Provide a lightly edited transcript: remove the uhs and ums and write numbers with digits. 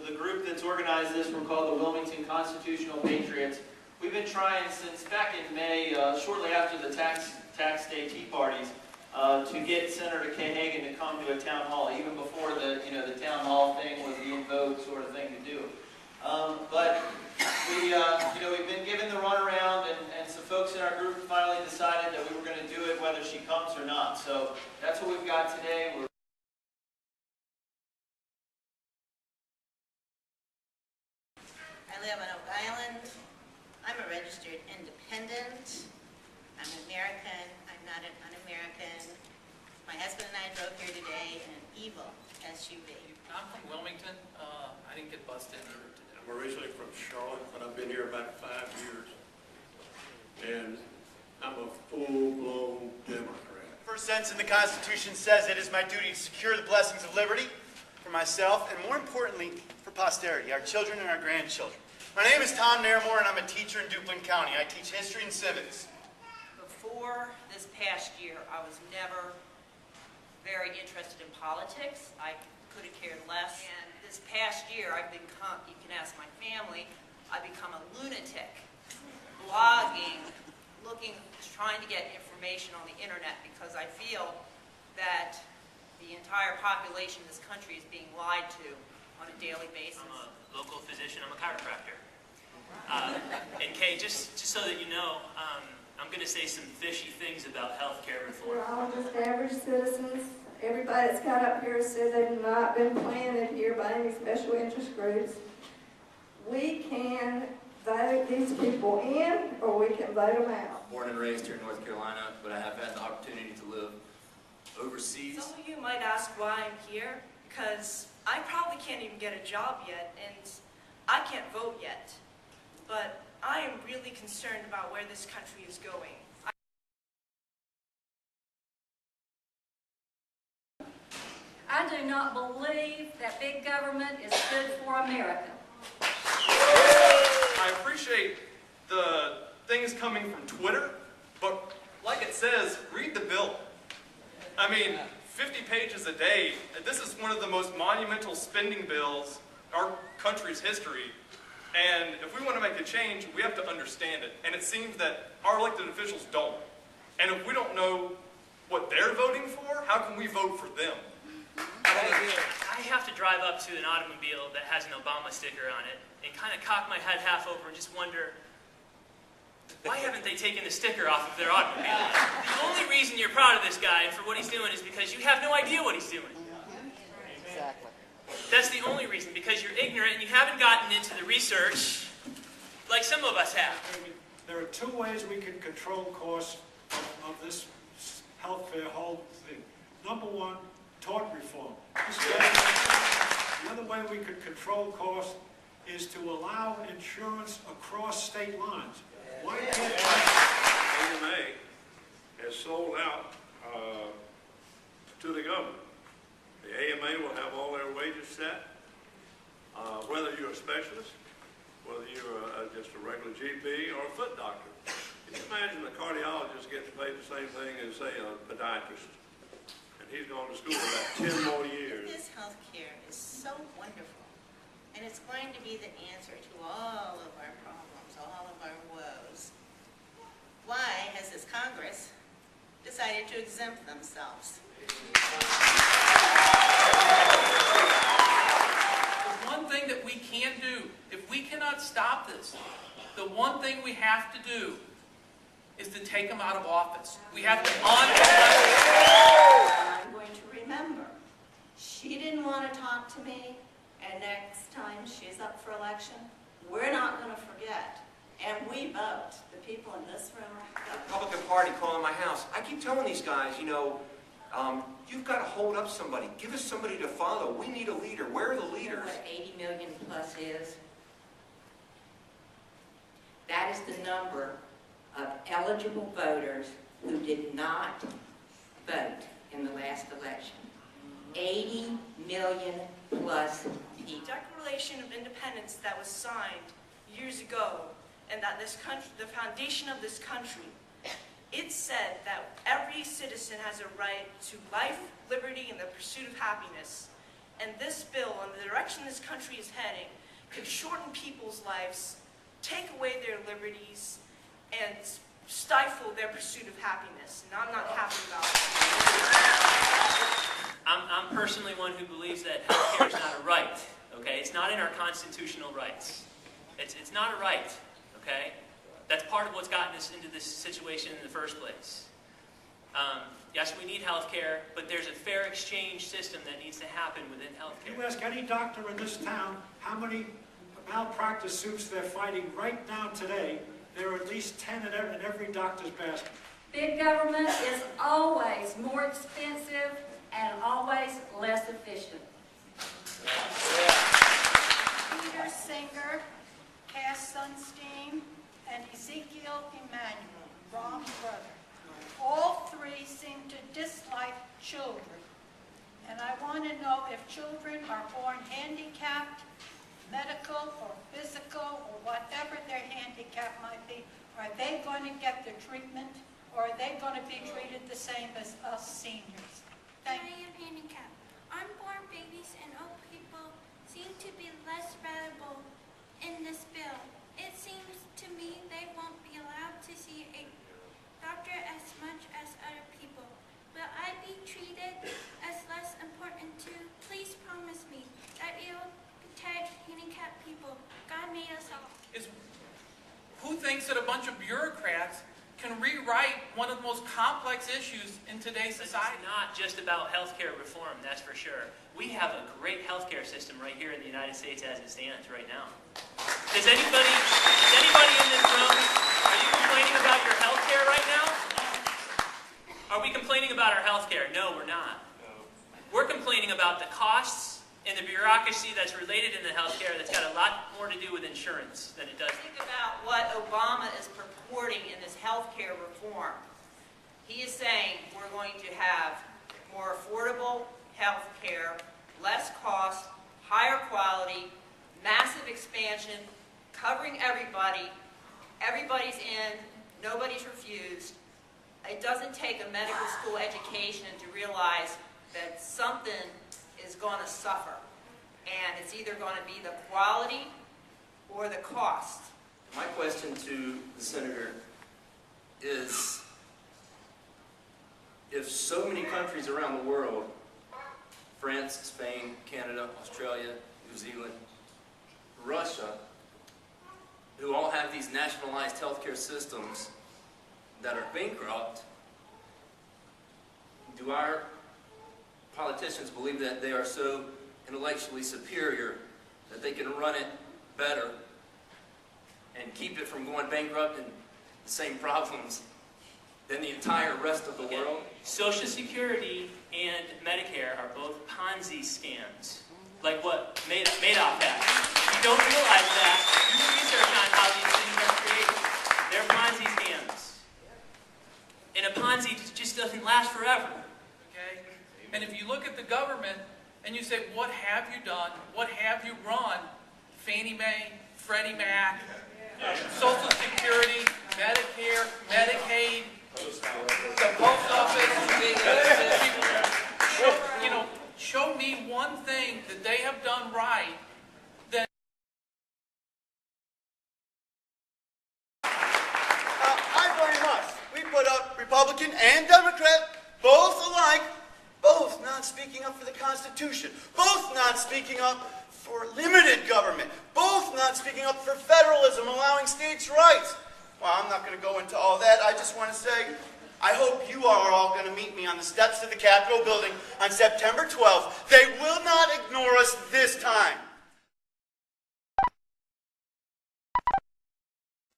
the group that's organized this, we're called the Wilmington Constitutional Patriots. We've been trying since back in May, shortly after the tax day tea parties, to get Senator Kay Hagan to come to a town hall, even before the the town hall thing was the in vogue sort of thing to do. But we we've been given the runaround, and some folks in our group finally decided that we were going to do it whether she comes or not. So that's what we've got today. I live on Oak Island. I'm a registered independent. I'm American. I'm not an un-American. My husband and I drove here today in an evil SUV. I'm from Wilmington. I didn't get bused in today. I'm originally from Charlotte, but I've been here about 5 years. And I'm a full-blown Democrat. First sentence in the Constitution says it is my duty to secure the blessings of liberty for myself and, more importantly, for posterity, our children and our grandchildren. My name is Tom Nairmore, and I'm a teacher in Duplin County. I teach history and civics. Before this past year, I was never very interested in politics. I could have cared less. And this past year, I've become, you can ask my family, I've become a lunatic, blogging, trying to get information on the internet because I feel that the entire population of this country is being lied to on a daily basis. I'm a local physician. I'm a chiropractor. And Kay, just so that you know, I'm going to say some fishy things about healthcare reform. We're all just average citizens. Everybody that's got up here said they've not been planted here by any special interest groups. We can vote these people in, or we can vote them out. Born and raised here in North Carolina, but I have had the opportunity to live overseas. Some of you might ask why I'm here, because I probably can't even get a job yet, and I can't vote yet. But I am really concerned about where this country is going. I do not believe that big government is good for America. I appreciate the things coming from Twitter, but like it says, read the bill. I mean, 50 pages a day. This is one of the most monumental spending bills in our country's history. And if we want to make a change, we have to understand it. And it seems that our elected officials don't. And if we don't know what they're voting for, how can we vote for them? I have to drive up to an automobile that has an Obama sticker on it and kind of cock my head half over and just wonder, why haven't they taken the sticker off of their automobile? The only reason you're proud of this guy and for what he's doing is because you have no idea what he's doing. Exactly. That's the only reason, because you're ignorant and you haven't gotten into the research like some of us have. There are 2 ways we can control costs of this health care whole thing. Number 1, tort reform. The other way we could control costs is to allow insurance across state lines. Why can't AMA has sold out to the government. The AMA will have all their wages set, whether you're a specialist, whether you're just a regular GP or a foot doctor. Can you imagine a cardiologist gets paid the same thing as, say, a podiatrist? And he's gone to school for about 10 more years. This health care is so wonderful, and it's going to be the answer to all of our problems, all of our woes. Why has this Congress decided to exempt themselves? The one thing that we can do, if we cannot stop this, the one thing we have to do is to take them out of office. We have to I'm going to remember. She didn't want to talk to me, and next time she's up for election, we're not going to forget. And we vote. The people in this room are Republican Party calling my house. I keep telling these guys, you know, you've got to hold up somebody. Give us somebody to follow. We need a leader. Where are the leaders? You know what 80 million plus is? That is the number of eligible voters who did not vote in the last election. 80 million plus people. The Declaration of Independence that was signed years ago, and that this country, the foundation of this country, it said that every citizen has a right to life, liberty, and the pursuit of happiness. And this bill, and the direction this country is heading, could shorten people's lives, take away their liberties, and stifle their pursuit of happiness. And I'm not happy about it. I'm personally one who believes that health care is not a right, okay? It's not in our constitutional rights. It's not a right, okay? That's part of what's gotten us into this situation in the first place. Yes, we need health care, but there's a fair exchange system that needs to happen within health care. You ask any doctor in this town how many malpractice suits they're fighting right now today, there are at least 10 in every doctor's basket. Big government is always more expensive and always less efficient. Peter Singer, Cass Sunstein, and Ezekiel Emmanuel, Rom's brother. All three seem to dislike children. And I want to know if children are born handicapped, medical or physical or whatever their handicap might be, are they going to get the treatment or are they going to be treated the same as us seniors? Thank you. I am handicapped. Unborn babies and old people seem to be less valuable in this bill. It seems to me they won't be allowed to see a doctor as much as other people. Will I be treated as less important too? Please promise me that you'll protect handicapped people. God made us all. Who thinks that a bunch of bureaucrats can rewrite one of the most complex issues in today's society? It's not just about healthcare reform, that's for sure. We have a great healthcare system right here in the United States as it stands right now. Does anybody in this room, are you complaining about your healthcare right now? Are we complaining about our healthcare? No, we're not. We're complaining about the costs and the bureaucracy that's related in the healthcare that's got a lot more to do with insurance than it does. Think about what Obama is purporting in this healthcare reform. He is saying we're going to have more affordable healthcare, less cost, higher quality, massive expansion, covering everybody. Everybody's in, nobody's refused. It doesn't take a medical school education to realize that something is going to suffer. And it's either going to be the quality or the cost. My question to the Senator is, if so many countries around the world, France, Spain, Canada, Australia, New Zealand, Russia, who all have these nationalized healthcare systems that are bankrupt, do our politicians believe that they are so intellectually superior that they can run it better and keep it from going bankrupt and the same problems than the entire rest of the world? Social Security and Medicare are both Ponzi scams, like what Madoff had. If you don't realize that, do research on how these things are created. They're Ponzi scams. And a Ponzi just doesn't last forever. Okay? And if you look at the government and you say, what have you done? What have you run? Fannie Mae, Freddie Mac, Social Security, Medicare, Medicaid, the post office. Show me one thing that they have done right. I blame us. We put up Republican and Democrat, both alike, both not speaking up for the Constitution, both not speaking up for limited government, both not speaking up for federalism, allowing states' rights. Well, I'm not going to go into all that. I just want to say, I hope you are all going to meet me on the steps of the Capitol building on September 12th. They will not ignore us this time.